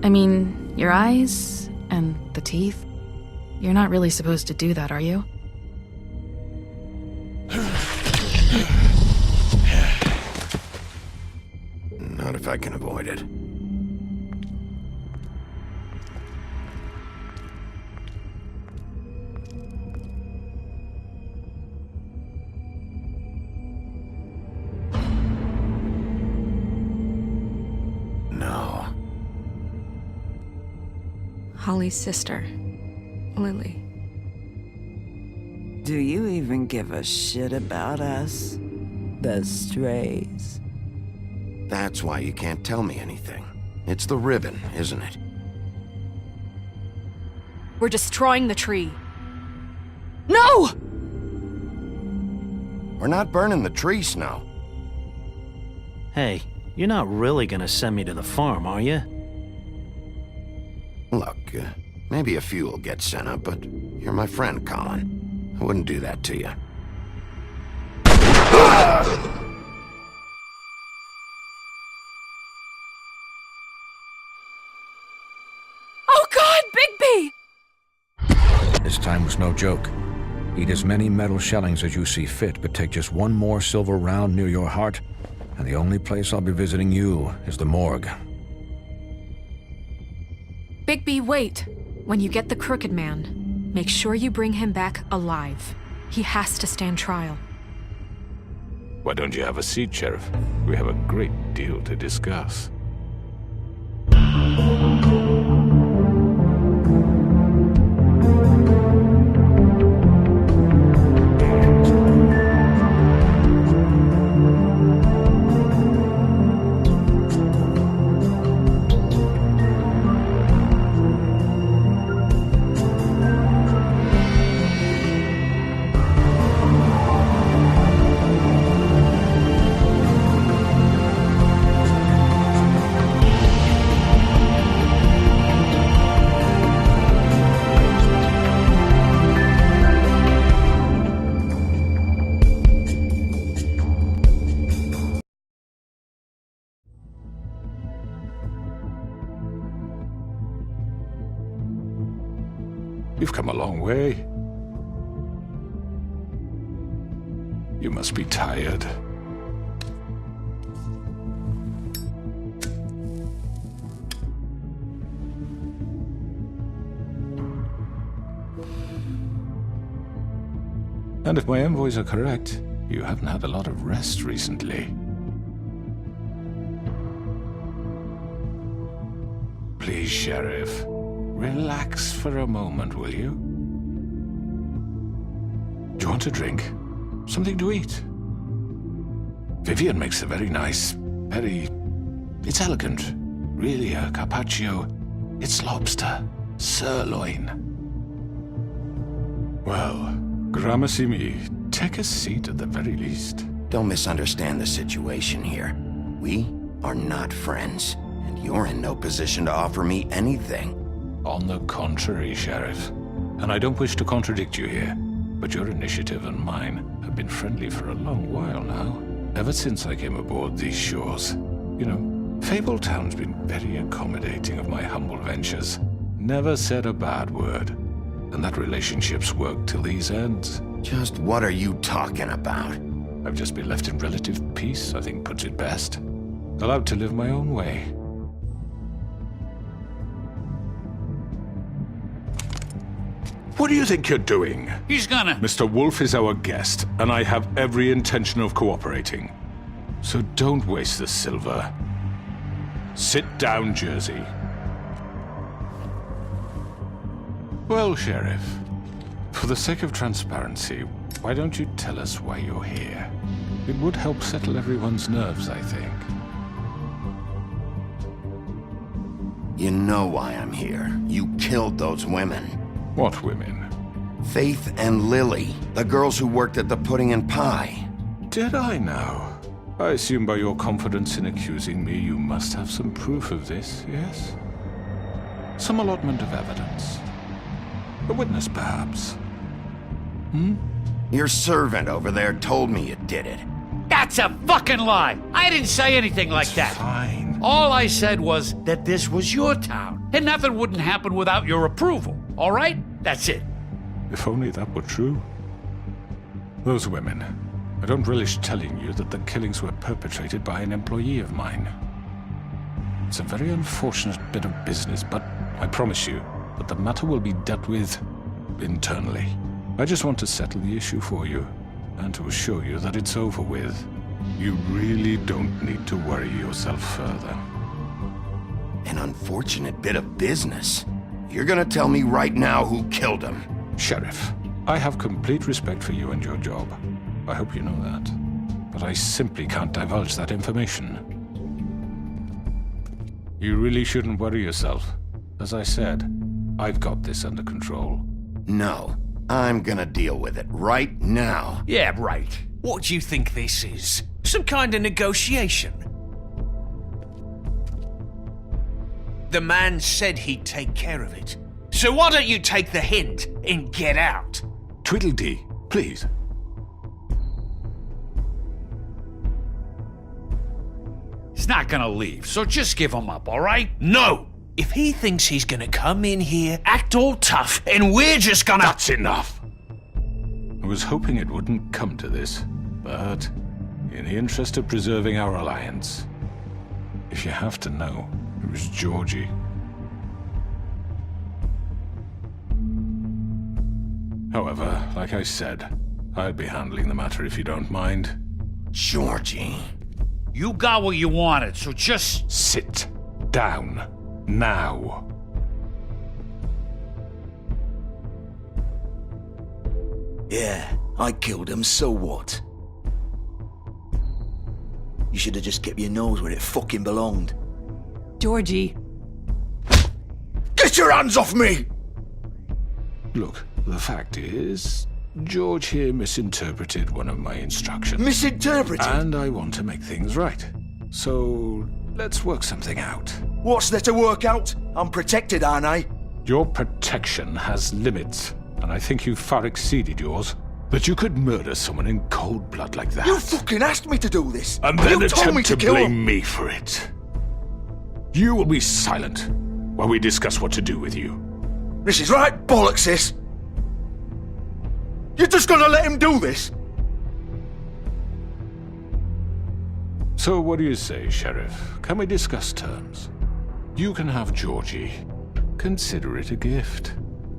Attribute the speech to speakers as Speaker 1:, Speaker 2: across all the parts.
Speaker 1: I mean, your eyes and the teeth. You're not really supposed to do that, are you?
Speaker 2: Not if I can avoid it. No.
Speaker 3: Holly's sister, Lily.
Speaker 4: Do you even give a shit about us? The strays.
Speaker 2: That's why you can't tell me anything. It's the ribbon, isn't it?
Speaker 5: We're destroying the tree. No!
Speaker 2: We're not burning the tree, Snow.
Speaker 6: Hey, you're not really gonna send me to the farm, are you?
Speaker 2: Look, maybe a few will get sent up, but you're my friend, Colin. I wouldn't do that to you.
Speaker 5: Oh God, Bigby!
Speaker 7: This time was no joke. Eat as many metal shellings as you see fit, but take just one more silver round near your heart, and the only place I'll be visiting you is the morgue.
Speaker 5: Bigby, wait. When you get the Crooked Man, make sure you bring him back alive. He has to stand trial.
Speaker 8: Why don't you have a seat, Sheriff? We have a great deal to discuss. You've come a long way. You must be tired. And if my envoys are correct, you haven't had a lot of rest recently. Please, Sheriff. Relax for a moment, will you? Do you want a drink? Something to eat? Vivian makes a very nice, it's elegant. Really a carpaccio. It's lobster. Sirloin. Well, gramercy me. Take a seat at the very least.
Speaker 2: Don't misunderstand the situation here. We are not friends, and you're in no position to offer me anything.
Speaker 8: On the contrary, Sheriff. And I don't wish to contradict you here, but your initiative and mine have been friendly for a long while now. Ever since I came aboard these shores. You know, Fabletown's been very accommodating of my humble ventures. Never said a bad word. And that relationship's worked till these ends.
Speaker 2: Just what are you talking about?
Speaker 8: I've just been left in relative peace, I think puts it best. Allowed to live my own way. What do you think you're doing?
Speaker 9: He's gonna...
Speaker 8: Mr. Wolf is our guest, and I have every intention of cooperating. So don't waste the silver. Sit down, Jersey. Well, Sheriff, for the sake of transparency, why don't you tell us why you're here? It would help settle everyone's nerves, I think.
Speaker 2: You know why I'm here. You killed those women.
Speaker 8: What women?
Speaker 2: Faith and Lily, the girls who worked at the Pudding and Pie.
Speaker 8: Did I now? I assume by your confidence in accusing me, you must have some proof of this, yes? Some allotment of evidence. A witness, perhaps?
Speaker 2: Your servant over there told me you did it.
Speaker 9: That's a fucking lie! I didn't say anything like that.
Speaker 8: Fine.
Speaker 9: All I said was that this was your town, and nothing wouldn't happen without your approval, all right? That's it.
Speaker 8: If only that were true. Those women. I don't relish telling you that the killings were perpetrated by an employee of mine. It's a very unfortunate bit of business, but I promise you that the matter will be dealt with internally. I just want to settle the issue for you, and to assure you that it's over with. You really don't need to worry yourself further.
Speaker 2: An unfortunate bit of business. You're gonna tell me right now who killed him.
Speaker 8: Sheriff, I have complete respect for you and your job. I hope you know that. But I simply can't divulge that information. You really shouldn't worry yourself. As I said, I've got this under control.
Speaker 2: No, I'm gonna deal with it right now.
Speaker 9: Yeah, right.
Speaker 10: What do you think this is? Some kind of negotiation? The man said he'd take care of it. So why don't you take the hint and get out?
Speaker 8: Tweedledee, please.
Speaker 9: He's not gonna leave, so just give him up, all right?
Speaker 10: No! If he thinks he's gonna come in here, act all tough, and we're just gonna—
Speaker 8: That's enough! I was hoping it wouldn't come to this, but in the interest of preserving our alliance, if you have to know, it was Georgie. However, like I said, I'd be handling the matter if you don't mind.
Speaker 2: Georgie.
Speaker 9: You got what you wanted, so just...
Speaker 8: Sit down. Now.
Speaker 11: Yeah, I killed him, so what? You should have just kept your nose where it fucking belonged.
Speaker 3: Georgie.
Speaker 11: Get your hands off me!
Speaker 8: Look, the fact is, George here misinterpreted one of my instructions.
Speaker 11: Misinterpreted?
Speaker 8: And I want to make things right. So, let's work something out.
Speaker 11: What's there to work out? I'm protected, aren't I?
Speaker 8: Your protection has limits, and I think you've far exceeded yours. But you could murder someone in cold blood like that.
Speaker 11: You fucking asked me to do this!
Speaker 8: And then
Speaker 11: you told me
Speaker 8: attempt to
Speaker 11: kill
Speaker 8: blame
Speaker 11: him.
Speaker 8: me for it. You will be silent while we discuss what to do with you.
Speaker 11: This is right bollocks, sis. You're just gonna let him do this?
Speaker 8: So what do you say, Sheriff? Can we discuss terms? You can have Georgie. Consider it a gift,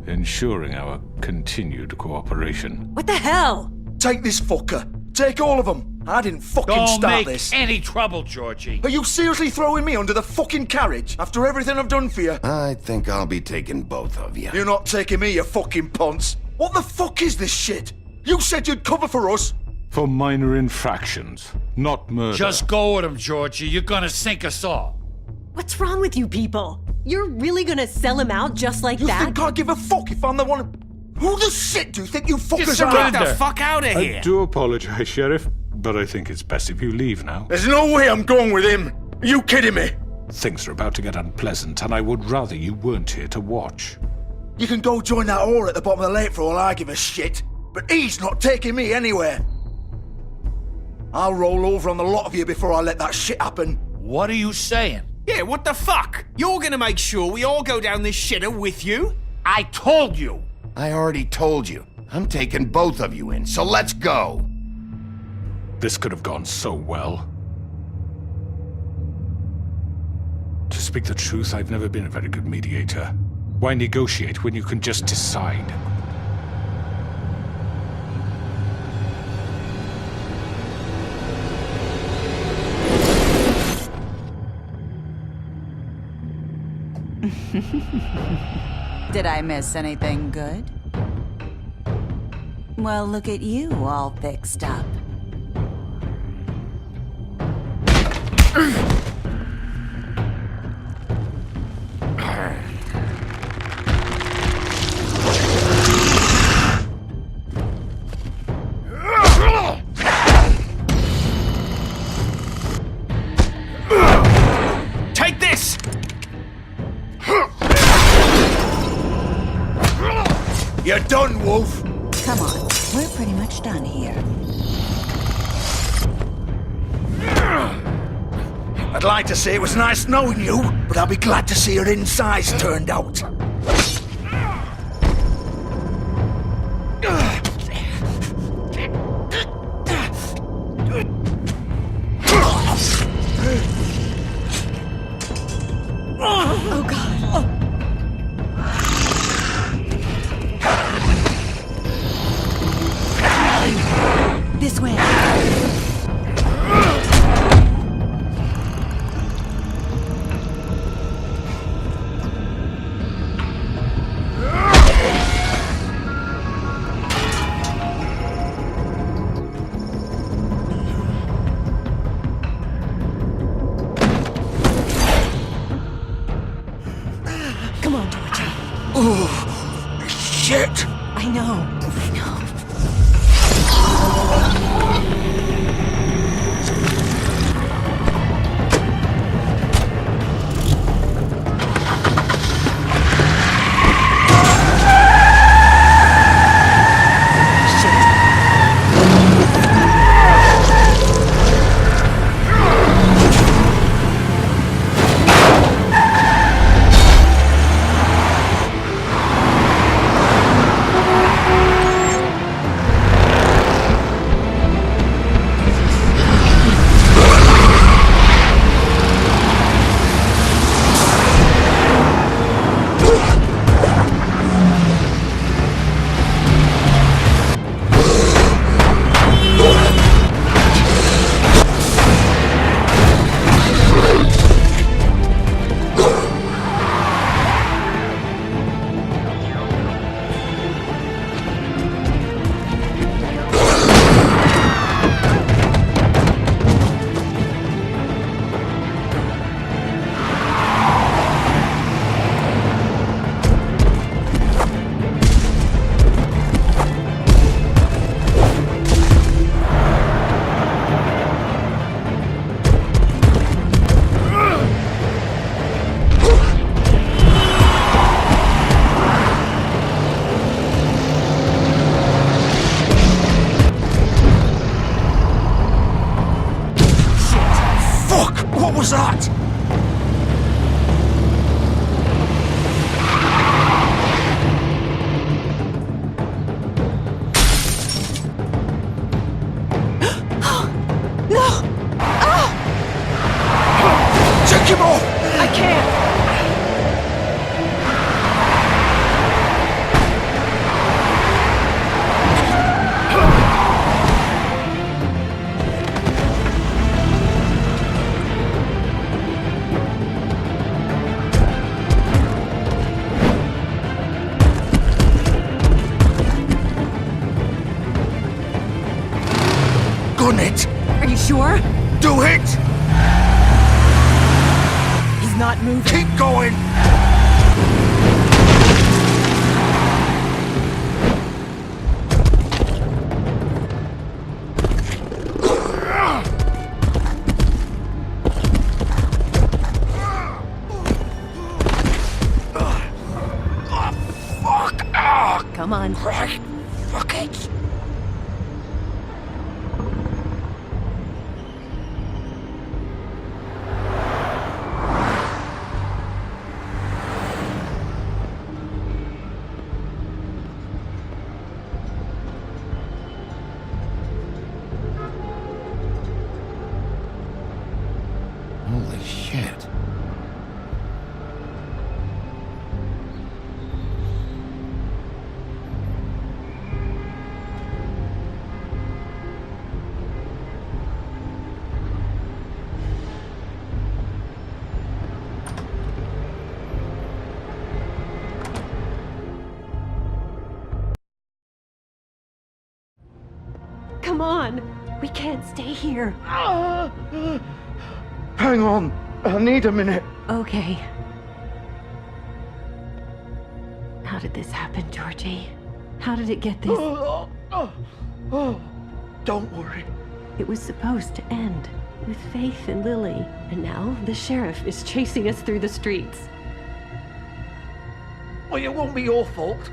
Speaker 8: ensuring our continued cooperation.
Speaker 3: What the hell?
Speaker 11: Take this fucker. Take all of them. I didn't fucking
Speaker 9: Don't
Speaker 11: start
Speaker 9: make
Speaker 11: this.
Speaker 9: any trouble, Georgie.
Speaker 11: Are you seriously throwing me under the fucking carriage after everything I've done for you?
Speaker 2: I think I'll be taking both of you.
Speaker 11: You're not taking me, you fucking ponce. What the fuck is this shit? You said you'd cover for us.
Speaker 8: For minor infractions, not murder.
Speaker 9: Just go with him, Georgie. You're gonna sink us all.
Speaker 12: What's wrong with you people? You're really gonna sell him out just like
Speaker 11: You
Speaker 12: that?
Speaker 11: think I give a fuck if I'm the one? Who the shit do you think you fuckers are?
Speaker 10: Get the fuck out of here!
Speaker 8: I do apologize, Sheriff, but I think it's best if you leave now.
Speaker 11: There's no way I'm going with him. Are you kidding me?
Speaker 8: Things are about to get unpleasant, and I would rather you weren't here to watch.
Speaker 11: You can go join that whore at the bottom of the lake for all I give a shit. But he's not taking me anywhere. I'll roll over on the lot of you before I let that shit happen.
Speaker 9: What are you saying?
Speaker 10: Yeah, what the fuck? You're gonna make sure we all go down this shitter with you?
Speaker 9: I told you.
Speaker 2: I already told you. I'm taking both of you in, so let's go.
Speaker 8: This could have gone so well. To speak the truth, I've never been a very good mediator. Why negotiate when you can just decide?
Speaker 4: Did I miss anything good? Well, look at you all fixed up.
Speaker 10: Take this!
Speaker 11: You're done, Wolf.
Speaker 4: Come on, we're pretty much done here.
Speaker 11: I'd like to say it was nice knowing you, but I'll be glad to see your insides turned out.
Speaker 12: Oh, God. This way. Come on, Georgie.
Speaker 11: Oh, shit!
Speaker 12: I know.
Speaker 11: What was that?
Speaker 12: No! Ah!
Speaker 11: Take him off!
Speaker 12: I can't!
Speaker 11: Gun it!
Speaker 12: Are you sure?
Speaker 11: Do it!
Speaker 12: He's not moving.
Speaker 11: Keep going!
Speaker 12: Come on.
Speaker 11: Right. Fuck it.
Speaker 2: Holy shit.
Speaker 12: Come on. We can't stay here.
Speaker 11: Hang on. I need a minute.
Speaker 12: Okay. How did this happen, Georgie? How did it get this?
Speaker 11: Don't worry.
Speaker 12: It was supposed to end with Faith and Lily, and now the sheriff is chasing us through the streets.
Speaker 11: Well, it won't be your fault.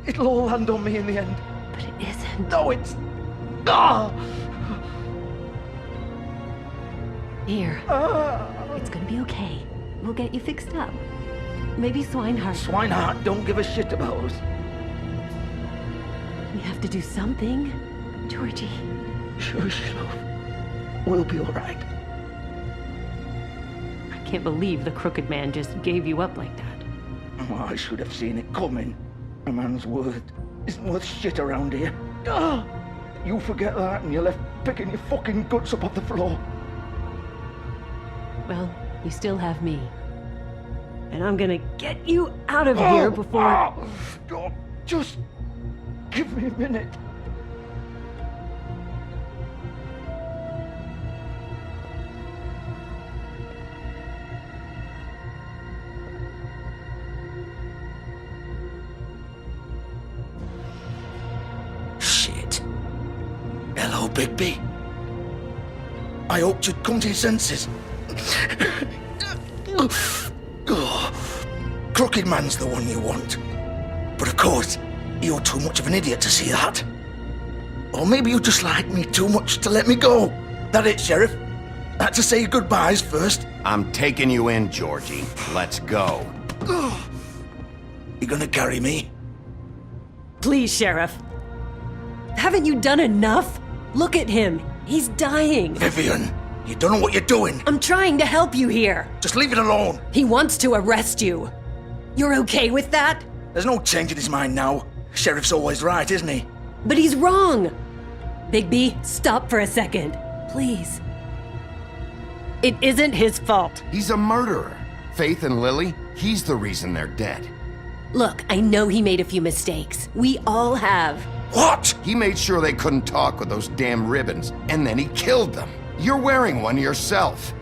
Speaker 11: It'll all land on me in the end.
Speaker 12: But it isn't.
Speaker 11: No, it's... Ah!
Speaker 12: Here. It's gonna be okay. We'll get you fixed up. Maybe Swinehart.
Speaker 11: Swinehart don't give a shit about us.
Speaker 12: We have to do something. Georgie.
Speaker 11: Shush, love. We'll be all right.
Speaker 12: I can't believe the crooked man just gave you up like that.
Speaker 11: Oh, I should have seen it coming. A man's word isn't worth shit around here. Ah! You forget that and you're left picking your fucking guts up off the floor.
Speaker 12: Well, you still have me. And I'm gonna get you out of here before...
Speaker 11: Oh, just give me a minute. Shit. Hello, Bigby. I hoped you'd come to your senses. Crooked man's the one you want. But of course, you're too much of an idiot to see that. Or maybe you just like me too much to let me go. That it, Sheriff? Had to say your goodbyes first.
Speaker 2: I'm taking you in, Georgie. Let's go.
Speaker 11: You gonna carry me?
Speaker 12: Please, Sheriff. Haven't you done enough? Look at him. He's dying.
Speaker 11: Vivian, you don't know what you're doing.
Speaker 12: I'm trying to help you here.
Speaker 11: Just leave it alone.
Speaker 12: He wants to arrest you. You're okay with that?
Speaker 11: There's no change in his mind now. Sheriff's always right, isn't he?
Speaker 12: But he's wrong. Bigby, stop for a second. Please. It isn't his fault.
Speaker 2: He's a murderer. Faith and Lily, he's the reason they're dead.
Speaker 12: Look, I know he made a few mistakes. We all have.
Speaker 11: What?
Speaker 2: He made sure they couldn't talk with those damn ribbons, and then he killed them. You're wearing one yourself.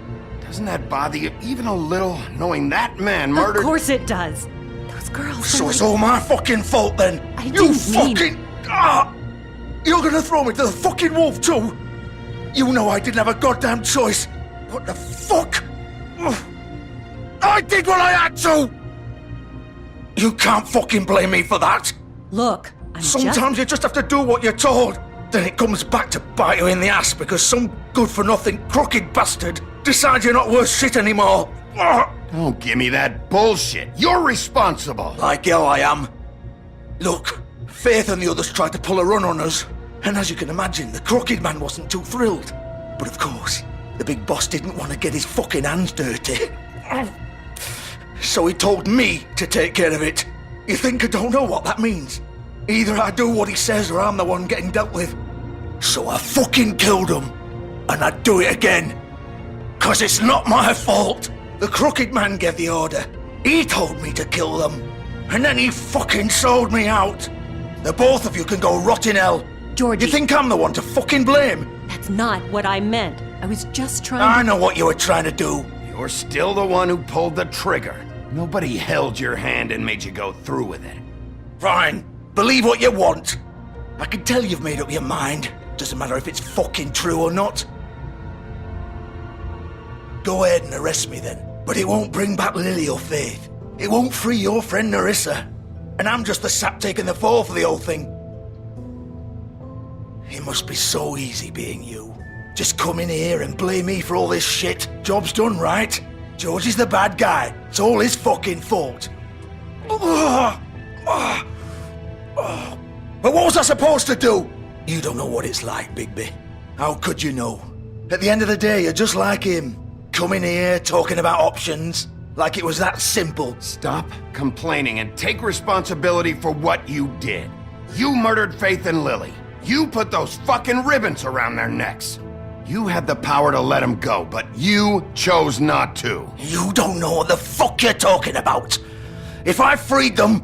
Speaker 2: Doesn't that bother you even a little, knowing that man murdered...
Speaker 12: Of course it does. Those girls...
Speaker 11: So it's all my fucking fault then?
Speaker 12: I
Speaker 11: You
Speaker 12: didn't mean-
Speaker 11: fucking... Ah! You're gonna throw me to the fucking wolf too? You know I didn't have a goddamn choice. What the fuck? Ugh. I did what I had to! You can't fucking blame me for that.
Speaker 12: Look,
Speaker 11: Sometimes you just have to do what you're told. Then it comes back to bite you in the ass because some good-for-nothing crooked bastard decides you're not worth shit anymore. Ugh.
Speaker 2: Don't give me that bullshit. You're responsible.
Speaker 11: Like hell I am. Look, Faith and the others tried to pull a run on us. And as you can imagine, the crooked man wasn't too thrilled. But of course, the big boss didn't want to get his fucking hands dirty. So he told me to take care of it. You think I don't know what that means? Either I do what he says or I'm the one getting dealt with. So I fucking killed him. And I'd do it again. 'Cause it's not my fault. The crooked man gave the order. He told me to kill them. And then he fucking sold me out. The both of you can go rot in hell.
Speaker 12: Georgie.
Speaker 11: You think I'm the one to fucking blame?
Speaker 12: That's not what I meant. I was just trying
Speaker 11: I
Speaker 12: to...
Speaker 11: know what you were trying to do.
Speaker 2: You're still the one who pulled the trigger. Nobody held your hand and made you go through with it.
Speaker 11: Fine. Believe what you want. I can tell you've made up your mind. Doesn't matter if it's fucking true or not. Go ahead and arrest me then. But it won't bring back Lily or Faith. It won't free your friend Nerissa. And I'm just the sap taking the fall for the whole thing. It must be so easy being you. Just come in here and blame me for all this shit. Job's done, right? George is the bad guy. It's all his fucking fault. But what was I supposed to do? You don't know what it's like, Bigby. How could you know? At the end of the day, you're just like him. Coming here, talking about options. Like it was that simple.
Speaker 2: Stop complaining and take responsibility for what you did. You murdered Faith and Lily. You put those fucking ribbons around their necks. You had the power to let them go, but you chose not to.
Speaker 11: You don't know what the fuck you're talking about. If I freed them...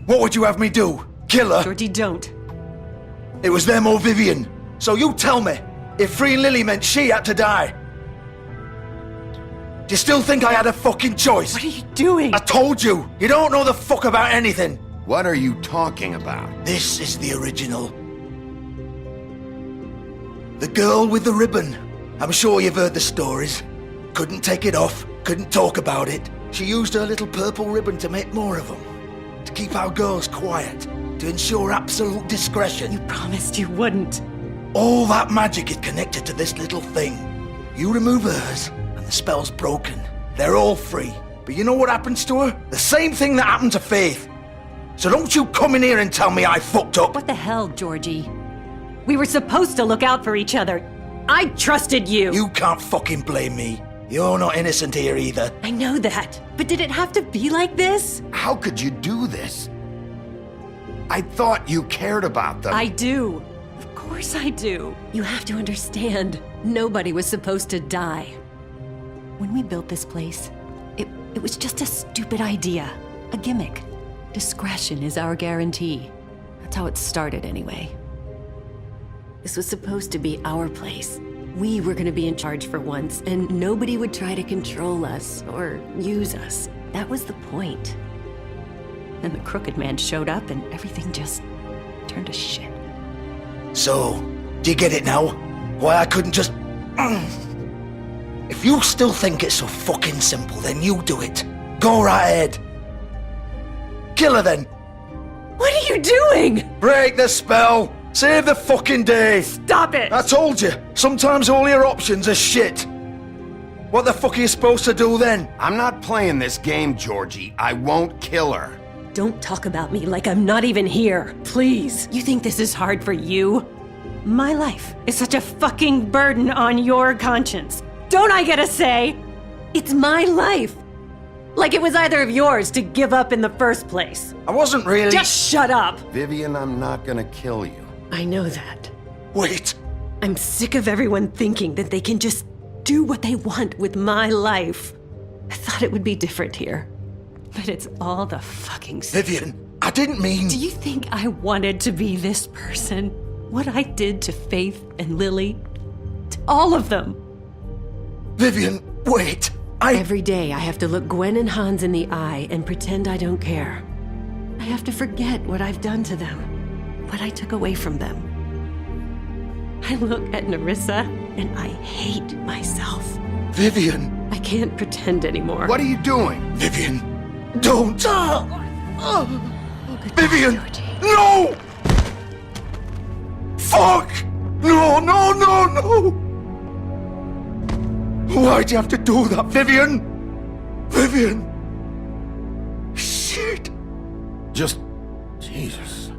Speaker 11: What would you have me do? Kill her?
Speaker 12: Georgie, don't.
Speaker 11: It was them or Vivian. So you tell me, if freeing Lily meant she had to die, do you still think I had a fucking choice?
Speaker 12: What are you doing?
Speaker 11: I told you, you don't know the fuck about anything.
Speaker 2: What are you talking about?
Speaker 11: This is the original. The girl with the ribbon. I'm sure you've heard the stories. Couldn't take it off, couldn't talk about it. She used her little purple ribbon to make more of them. keep our girls quiet, to ensure absolute discretion.
Speaker 12: You promised you wouldn't.
Speaker 11: All that magic is connected to this little thing. You remove hers, and the spell's broken. They're all free. But you know what happens to her? The same thing that happened to Faith. So don't you come in here and tell me I fucked up.
Speaker 12: What the hell, Georgie? We were supposed to look out for each other. I trusted you.
Speaker 11: You can't fucking blame me. You're not innocent here either.
Speaker 12: I know that. But did it have to be like this?
Speaker 2: How could you do this? I thought you cared about them.
Speaker 12: I do. Of course I do. You have to understand. Nobody was supposed to die. When we built this place, it was just a stupid idea. A gimmick. Discretion is our guarantee. That's how it started anyway. This was supposed to be our place. We were gonna be in charge for once, and nobody would try to control us or use us. That was the point. Then the crooked man showed up and everything just turned to shit.
Speaker 11: So, do you get it now? Why I couldn't just... If you still think it's so fucking simple, then you do it. Go right ahead. Kill her then.
Speaker 12: What are you doing?
Speaker 11: Break the spell. Save the fucking day.
Speaker 12: Stop it.
Speaker 11: I told you, sometimes all your options are shit. What the fuck are you supposed to do then?
Speaker 2: I'm not playing this game, Georgie. I won't kill her.
Speaker 12: Don't talk about me like I'm not even here. Please. You think this is hard for you? My life is such a fucking burden on your conscience. Don't I get a say? It's my life. Like it was either of yours to give up in the first place.
Speaker 11: I wasn't really...
Speaker 12: Just shut up.
Speaker 2: Vivian, I'm not gonna kill you.
Speaker 12: I know that.
Speaker 11: Wait.
Speaker 12: I'm sick of everyone thinking that they can just do what they want with my life. I thought it would be different here. But it's all the fucking...
Speaker 11: Vivian, I didn't mean...
Speaker 12: Do you think I wanted to be this person? What I did to Faith and Lily? To all of them?
Speaker 11: Vivian, wait.
Speaker 12: Every day I have to look Gwen and Hans in the eye and pretend I don't care. I have to forget what I've done to them, what I took away from them. I look at Nerissa and I hate myself.
Speaker 11: Vivian.
Speaker 12: I can't pretend anymore.
Speaker 2: What are you doing?
Speaker 11: Vivian, don't. Vivian,
Speaker 12: Georgie.
Speaker 11: no! Fuck! No, no, no, no! Why'd you have to do that, Vivian? Vivian! Shit!
Speaker 2: Just... Jesus.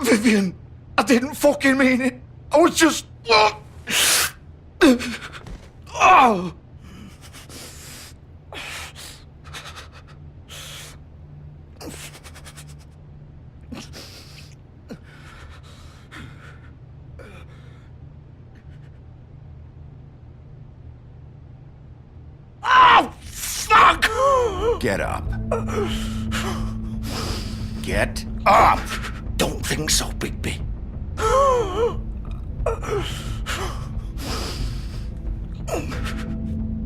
Speaker 11: Vivian, I didn't fucking mean it. I was just... Oh!
Speaker 2: Get up. Get up!
Speaker 11: Don't think so, Bigby.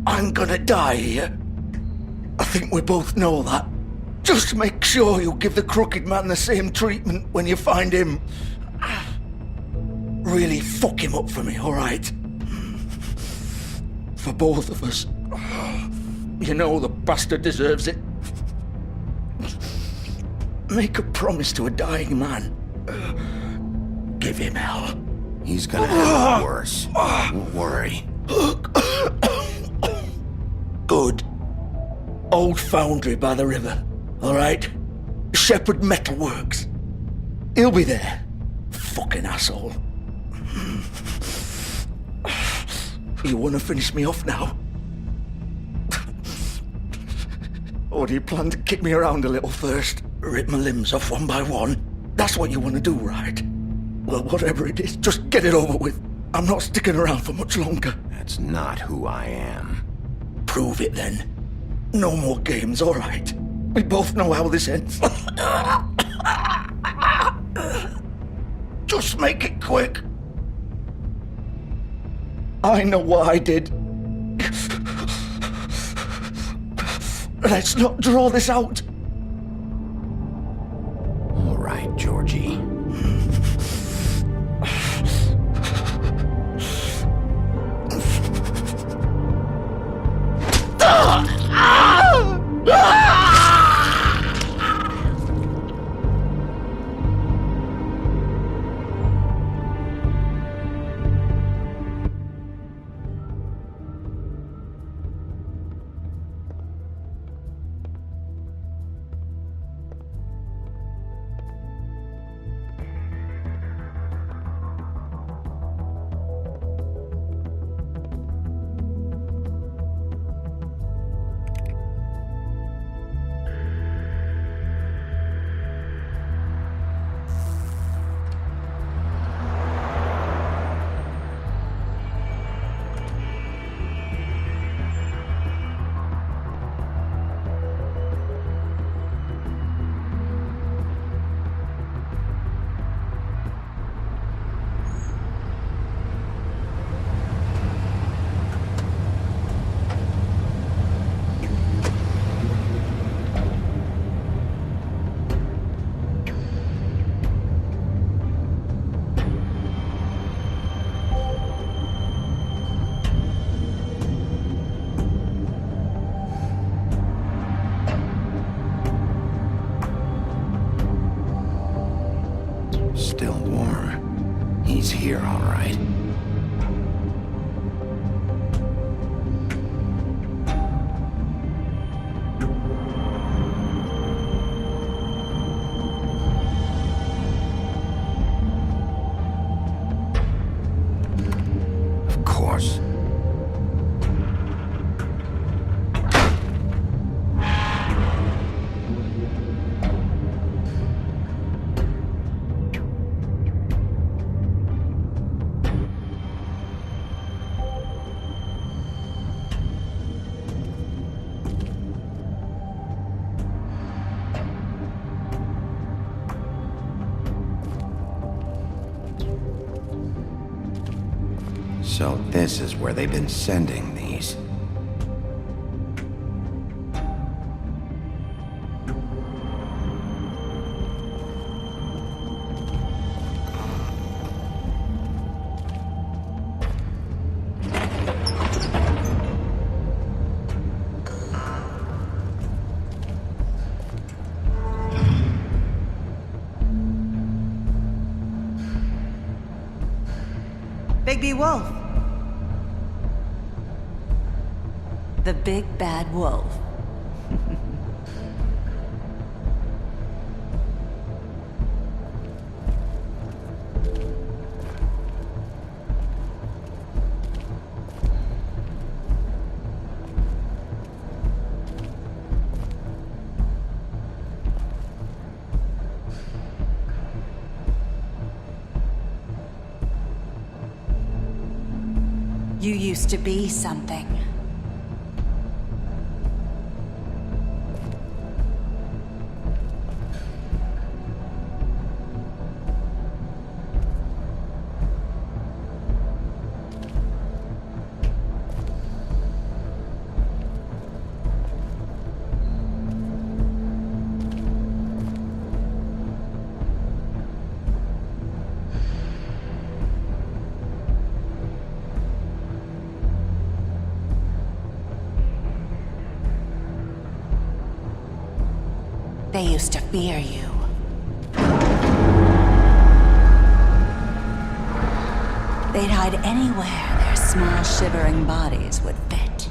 Speaker 11: I'm gonna die here. I think we both know that. Just make sure you give the crooked man the same treatment when you find him. Really fuck him up for me, alright? For both of us. You know the bastard deserves it. Make a promise to a dying man. Give him hell.
Speaker 2: He's gonna have it worse. Don't worry.
Speaker 11: Good. Old foundry by the river, alright? Shepherd Metalworks. He'll be there. Fucking asshole. You wanna finish me off now? Or do you plan to kick me around a little first? Rip my limbs off one by one? That's what you want to do, right? Well, whatever it is, just get it over with. I'm not sticking around for much longer.
Speaker 2: That's not who I am.
Speaker 11: Prove it then. No more games, all right? We both know how this ends. Just make it quick. I know what I did. Let's not draw this out.
Speaker 2: All right, Georgie. here, all right. Of course. So this is where they've been sending these.
Speaker 12: Bigby Wolf. The big bad wolf. You used to be something. They used to fear you. They'd hide anywhere their small, shivering bodies would fit.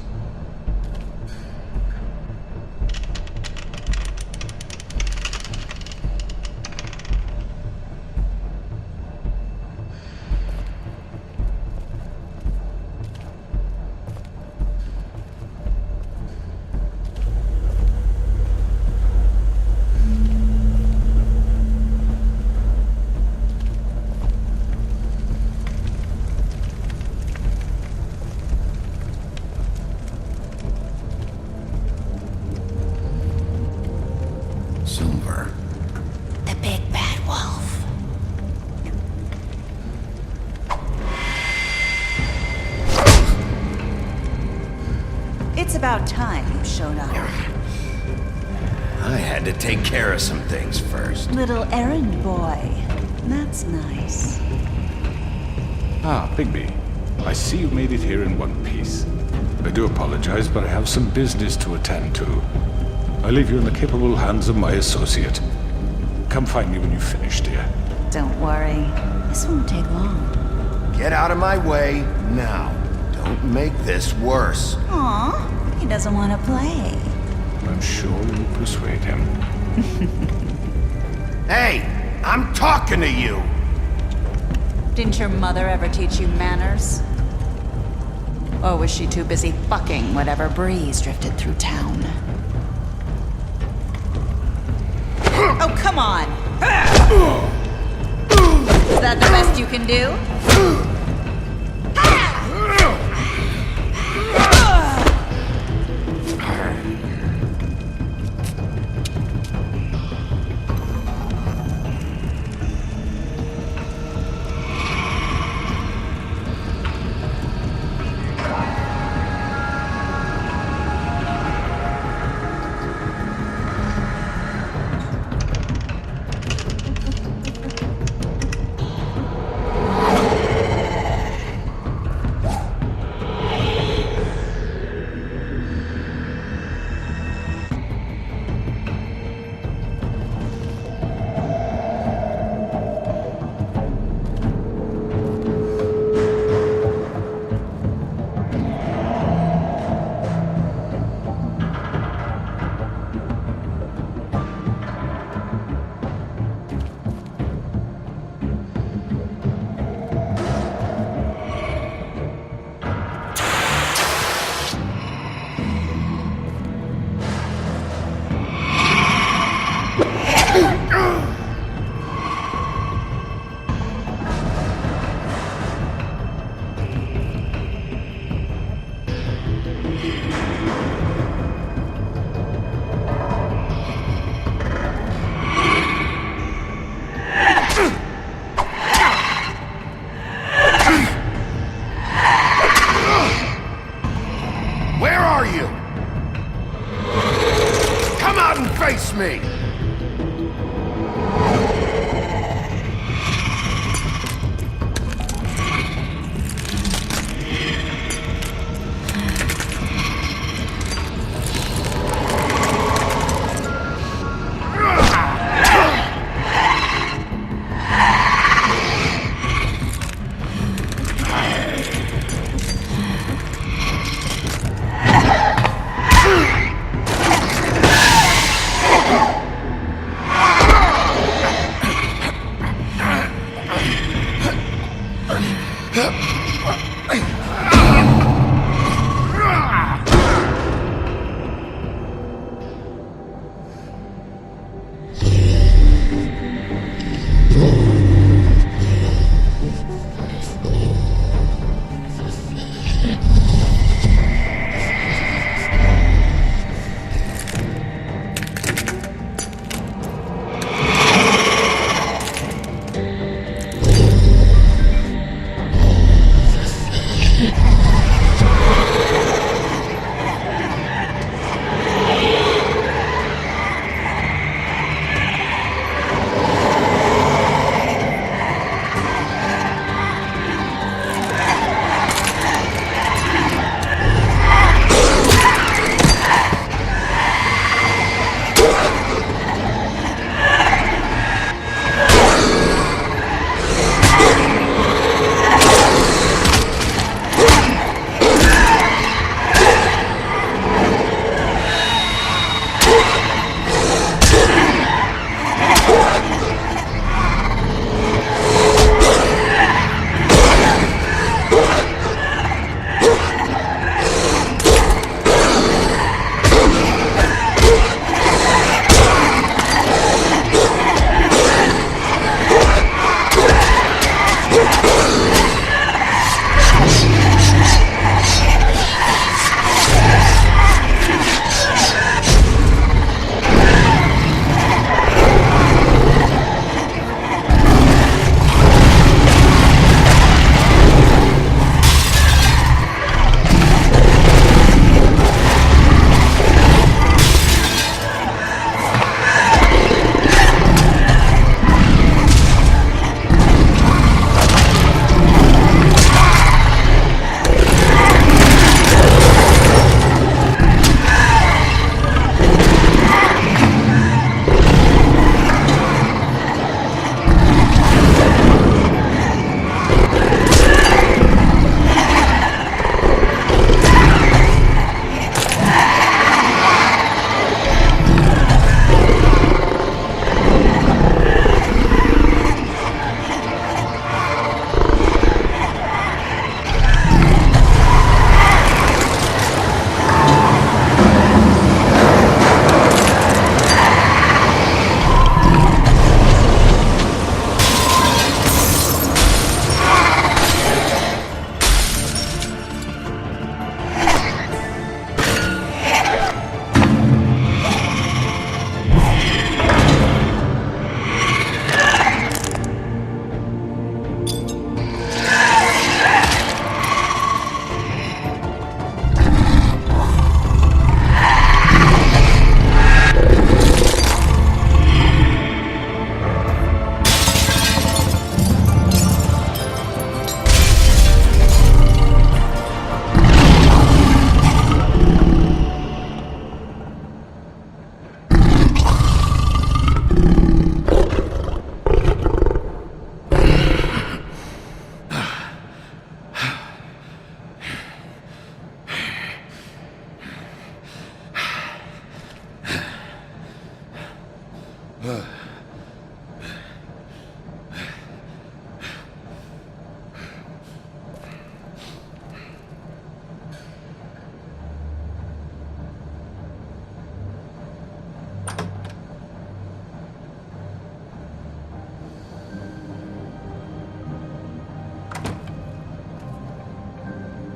Speaker 2: Silver.
Speaker 12: The big bad wolf. It's about time you showed up.
Speaker 2: I had to take care of some things first.
Speaker 12: Little errand boy. That's nice.
Speaker 8: Ah, Bigby. I see you made it here in one piece. I do apologize, but I have some business to attend to. I leave you in the capable hands of my associate. Come find me when you've finished, dear.
Speaker 12: Don't worry. This won't take long.
Speaker 2: Get out of my way now. Don't make this worse.
Speaker 12: Aw, he doesn't want to play.
Speaker 8: I'm sure you'll persuade him.
Speaker 2: Hey, I'm talking to you!
Speaker 12: Didn't your mother ever teach you manners? Or was she too busy fucking whatever breeze drifted through town? Oh, come on! Is that the best you can do?
Speaker 2: Come out and face me!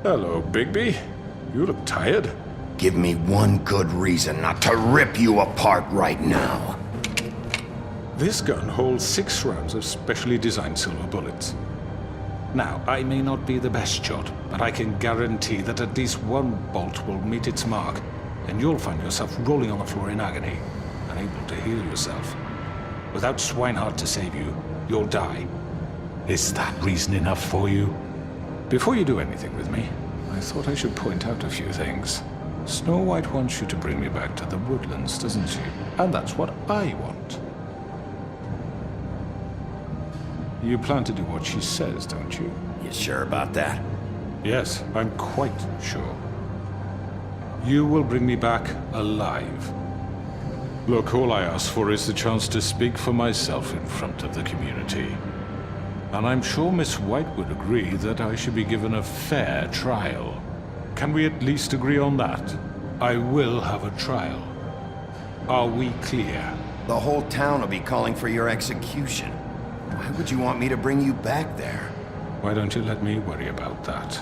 Speaker 8: Hello, Bigby. You look tired.
Speaker 2: Give me one good reason not to rip you apart right now.
Speaker 8: This gun holds 6 rounds of specially designed silver bullets. Now, I may not be the best shot, but I can guarantee that at least one bolt will meet its mark and you'll find yourself rolling on the floor in agony, unable to heal yourself. Without Swinehart to save you, you'll die. Is that reason enough for you? Before you do anything with me, I thought I should point out a few things. Snow White wants you to bring me back to the woodlands, doesn't she? And that's what I want. You plan to do what she says, don't you?
Speaker 2: You sure about that?
Speaker 8: Yes, I'm quite sure. You will bring me back alive. Look, all I ask for is the chance to speak for myself in front of the community. And I'm sure Miss White would agree that I should be given a fair trial. Can we at least agree on that? I will have a trial. Are we clear?
Speaker 2: The whole town will be calling for your execution. Why would you want me to bring you back there?
Speaker 8: Why don't you let me worry about that?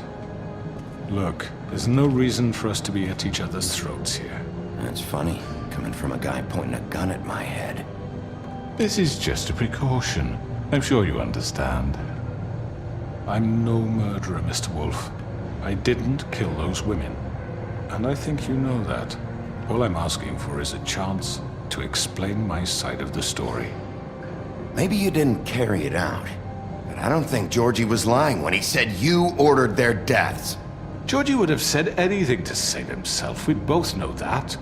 Speaker 8: Look, there's no reason for us to be at each other's throats here.
Speaker 2: That's funny, coming from a guy pointing a gun at my head.
Speaker 8: This is just a precaution. I'm sure you understand. I'm no murderer, Mr. Wolf. I didn't kill those women. And I think you know that. All I'm asking for is a chance to explain my side of the story.
Speaker 2: Maybe you didn't carry it out, but I don't think Georgie was lying when he said you ordered their deaths.
Speaker 8: Georgie would have said anything to save himself. We both know that.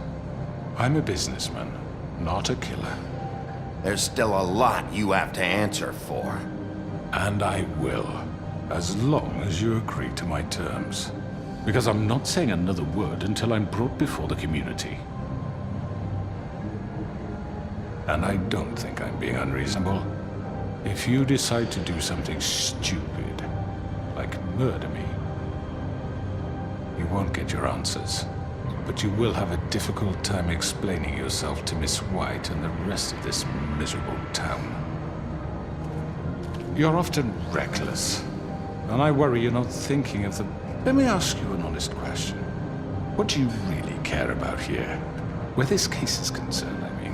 Speaker 8: I'm a businessman, not a killer.
Speaker 2: There's still a lot you have to answer for.
Speaker 8: And I will, as long as you agree to my terms. Because I'm not saying another word until I'm brought before the community. And I don't think I'm being unreasonable. If you decide to do something stupid, like murder me, you won't get your answers. But you will have a difficult time explaining yourself to Miss White and the rest of this miserable town. You're often reckless, and I worry you're not thinking of the... Let me ask you an honest question. What do you really care about here? Where this case is concerned, I mean.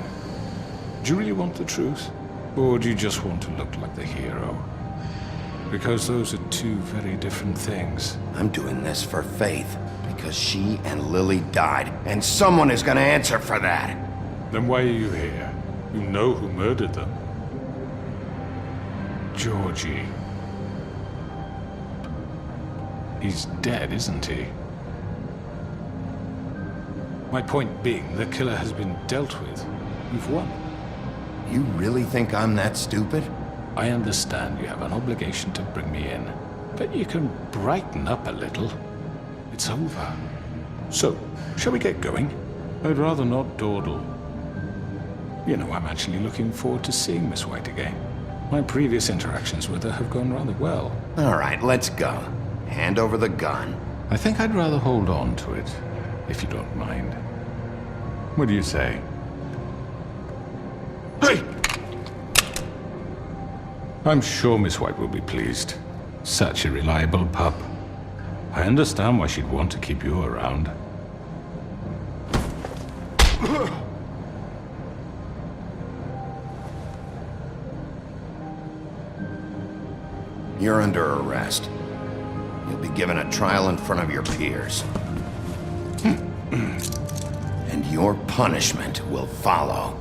Speaker 8: Do you really want the truth? Or do you just want to look like the hero? Because those are two very different things.
Speaker 2: I'm doing this for Faith, because she and Lily died, and someone is gonna answer for that.
Speaker 8: Then why are you here? You know who murdered them. Georgie. He's dead, isn't he? My point being, the killer has been dealt with. You've won.
Speaker 2: You really think I'm that stupid?
Speaker 8: I understand you have an obligation to bring me in, but you can brighten up a little. It's over. So, shall we get going? I'd rather not dawdle. You know, I'm actually looking forward to seeing Miss White again. My previous interactions with her have gone rather well.
Speaker 2: All right, let's go. Hand over the gun.
Speaker 8: I think I'd rather hold on to it, if you don't mind. What do you say? Hey! I'm sure Miss White will be pleased. Such a reliable pup. I understand why she'd want to keep you around.
Speaker 2: You're under arrest. You'll be given a trial in front of your peers. And your punishment will follow.